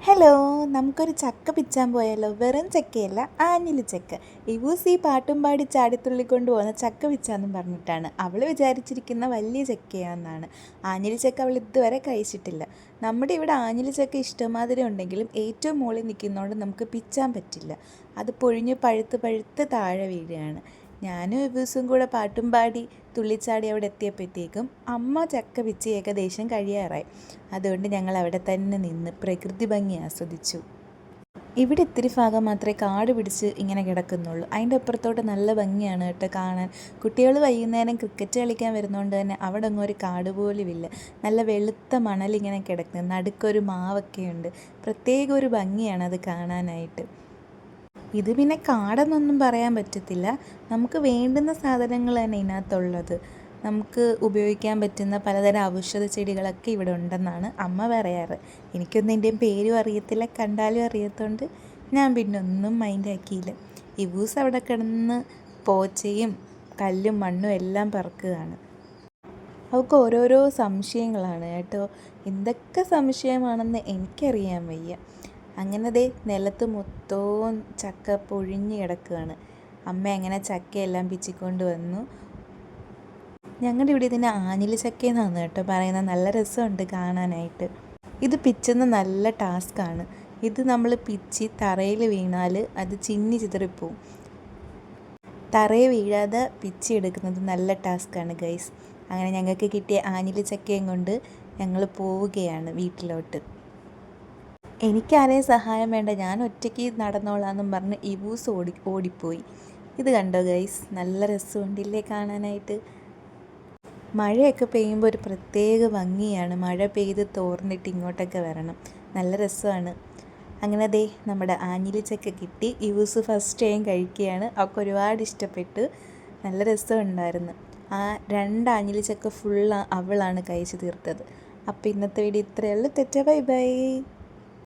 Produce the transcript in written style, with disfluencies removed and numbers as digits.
Hello, നമുക്കൊരു ചക്ക പിച്ചാൻ പോയാലോ? വെറും ചക്കയല്ല, ആഞ്ഞിലി ചക്ക. ഇവൂസ് ഈ പാട്ടും പാടി ചാടിത്തുള്ളിക്കൊണ്ട് പോകുന്ന ചക്ക പിച്ചാന്നും പറഞ്ഞിട്ടാണ്. അവൾ വിചാരിച്ചിരിക്കുന്ന വലിയ ചക്കയാണെന്നാണ്. ആഞ്ഞിലി ചക്ക അവൾ ഇതുവരെ കഴിച്ചിട്ടില്ല. നമ്മുടെ ഇവിടെ ആഞ്ഞിലി ചക്ക ഇഷ്ടമാതിരി ഉണ്ടെങ്കിലും ഏറ്റവും മുകളിൽ നിൽക്കുന്നതുകൊണ്ട് നമുക്ക് പിച്ചാൻ പറ്റില്ല. അത് പൊഴിഞ്ഞ് പഴുത്ത് പഴുത്ത് താഴെ വീഴുകയാണ്. ഞാനും ഇവൂസും കൂടെ പാട്ടും പാടി തുള്ളിച്ചാടി അവിടെ എത്തിയപ്പോഴത്തേക്കും അമ്മ ചക്ക പിച്ച് ഏകദേശം കഴിയാറായി. അതുകൊണ്ട് ഞങ്ങൾ അവിടെ തന്നെ നിന്ന് പ്രകൃതി ഭംഗി ആസ്വദിച്ചു. ഇവിടെ ഇത്തിരി ഭാഗം മാത്രമേ കാട് പിടിച്ച് ഇങ്ങനെ കിടക്കുന്നുള്ളൂ. അതിൻ്റെ അപ്പുറത്തോട്ട് നല്ല ഭംഗിയാണ് കേട്ടോ കാണാൻ. കുട്ടികൾ വൈകുന്നേരം ക്രിക്കറ്റ് കളിക്കാൻ വരുന്നതുകൊണ്ട് തന്നെ അവിടെ ഒന്നും ഒരു കാട് പോലുമില്ല. നല്ല വെളുത്ത മണലിങ്ങനെ കിടക്കുന്നു, നടുക്കൊരു മാവൊക്കെയുണ്ട്. പ്രത്യേക ഒരു ഭംഗിയാണ് അത് കാണാനായിട്ട്. ഇത് പിന്നെ കാടെന്നൊന്നും പറയാൻ പറ്റത്തില്ല. നമുക്ക് വേണ്ടുന്ന സാധനങ്ങൾ തന്നെ ഇതിനകത്തുള്ളത്. നമുക്ക് ഉപയോഗിക്കാൻ പറ്റുന്ന പലതരം ഔഷധ ചെടികളൊക്കെ ഇവിടെ ഉണ്ടെന്നാണ് അമ്മ പറയാറ്. എനിക്കൊന്നും ഇതിൻ്റെയും പേരും അറിയത്തില്ല, കണ്ടാലും അറിയത്തോണ്ട് ഞാൻ പിന്നെ ഒന്നും മൈൻഡാക്കിയില്ല. ഇവൂസ് അവിടെ കിടന്ന് പോച്ചയും കല്ലും മണ്ണും എല്ലാം പറക്കുകയാണ്. അവൾക്ക് ഓരോരോ സംശയങ്ങളാണ് കേട്ടോ. എന്തൊക്കെ സംശയമാണെന്ന് എനിക്കറിയാൻ വയ്യ. അങ്ങനെ ദേ നിലത്ത് മൊത്തവും ചക്ക പൊഴിഞ്ഞ് കിടക്കുകയാണ്. അമ്മ അങ്ങനെ ചക്കയെല്ലാം പിച്ചിക്കൊണ്ട് വന്നു. ഞങ്ങളുടെ ഇവിടെ ഇതിന് ആഞ്ഞിലി ചക്കയെന്നാണ് കേട്ടോ പറയുന്നത്. നല്ല രസമുണ്ട് കാണാനായിട്ട്. ഇത് പിച്ചുന്ന നല്ല ടാസ്ക്കാണ്. ഇത് നമ്മൾ പിച്ചി തറയിൽ വീണാൽ അത് ചിന്നി ചിതറിപ്പോവും. തറയിൽ വീഴാതെ പിച്ചി എടുക്കുന്നത് നല്ല ടാസ്ക്കാണ് ഗൈസ്. അങ്ങനെ ഞങ്ങൾക്ക് കിട്ടിയ ആഞ്ഞിലി ചക്കയും കൊണ്ട് ഞങ്ങൾ പോവുകയാണ് വീട്ടിലോട്ട്. എനിക്കാരെയും സഹായം വേണ്ട, ഞാൻ ഒറ്റയ്ക്ക് നടന്നോളാമെന്നും പറഞ്ഞ് ഇവൂസ് ഓടിപ്പോയി. ഇത് കണ്ടോ ഗൈസ്, നല്ല രസമുണ്ടില്ലേ കാണാനായിട്ട്. മഴയൊക്കെ പെയ്യുമ്പോൾ ഒരു പ്രത്യേക ഭംഗിയാണ്. മഴ പെയ്ത് തോർന്നിട്ട് ഇങ്ങോട്ടൊക്കെ വരണം, നല്ല രസമാണ്. അങ്ങനെ ദേ നമ്മുടെ ആഞ്ഞിലി ചക്ക കിട്ടി. ഇവൂസ് ഫസ്റ്റ് ടൈം കഴിക്കുകയാണ്. അവൾക്ക് ഒരുപാട് ഇഷ്ടപ്പെട്ടു, നല്ല രസമുണ്ടായിരുന്നു. ആ 2 ആഞ്ഞിലി ചക്ക ഫുള്ള് അവളാണ് കഴിച്ച് തീർത്തത്. അപ്പോൾ ഇന്നത്തെ വീഡിയോ ഇത്രയേ ഉള്ളൂ. തെറ്റ ബൈ ബൈ.